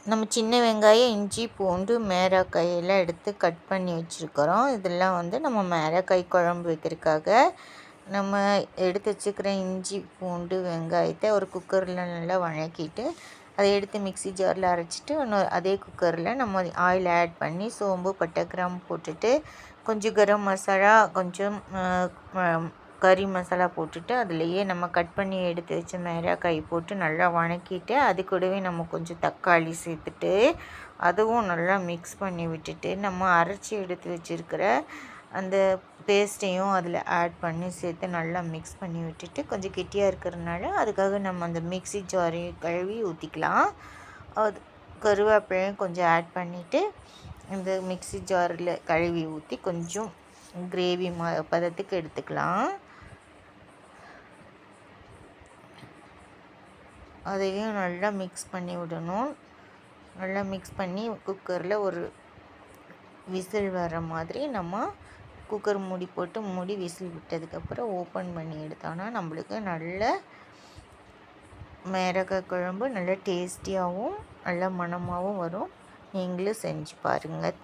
நம்ம சின்ன வெங்காயம், இஞ்சி, பூண்டு, மேரக்காய் எல்லாம் எடுத்து கட் பண்ணி வச்சுருக்கிறோம். இதெல்லாம் வந்து நம்ம மேரக்காய் குழம்பு வைக்கிறதுக்காக நம்ம எடுத்து வச்சுக்கிற இஞ்சி, பூண்டு, வெங்காயத்தை ஒரு குக்கரில் நல்லா வதக்கிட்டு அதை எடுத்து மிக்ஸி ஜாரில் அரைச்சிட்டு அதே குக்கரில் நம்ம ஆயில் ஆட் பண்ணி சோம்பு, பட்டை, கிராம்பு போட்டுட்டு கொஞ்சம் கரம் மசாலா, கொஞ்சம் கறி மசாலா போட்டுட்டு அதுலேயே நம்ம கட் பண்ணி எடுத்து வச்ச மிளகாய் போட்டு நல்லா வதக்கிட்டு அது கூடவே நம்ம கொஞ்சம் தக்காளி சேர்த்துட்டு அதுவும் நல்லா மிக்ஸ் பண்ணி விட்டுட்டு நம்ம அரைச்சி எடுத்து வச்சுருக்கிற அந்த பேஸ்ட்டையும் அதில் ஆட் பண்ணி சேர்த்து நல்லா மிக்ஸ் பண்ணி விட்டுட்டு கொஞ்சம் கெட்டியாக இருக்கிறதுனால அதுக்காக நம்ம அந்த மிக்ஸி ஜாரையும் கழுவி ஊற்றிக்கலாம். அது கருவேப்பிலையும் கொஞ்சம் ஆட் பண்ணிவிட்டு இந்த மிக்ஸி ஜாரில் கழுவி ஊற்றி கொஞ்சம் கிரேவி பதத்துக்கு எடுத்துக்கலாம். அதையும் நல்லா மிக்ஸ் பண்ணி விடணும். நல்லா மிக்ஸ் பண்ணி குக்கரில் ஒரு விசில் வர மாதிரி நம்ம குக்கர் மூடி போட்டு மூடி விசில் விட்டதுக்கப்புறம் ஓப்பன் பண்ணி எடுத்தோன்னா நம்மளுக்கு நல்ல மிளகாய் குழம்பு நல்ல டேஸ்டியாகவும் நல்ல மணமாகவும் வரும். நீங்களும் செஞ்சு பாருங்கள்.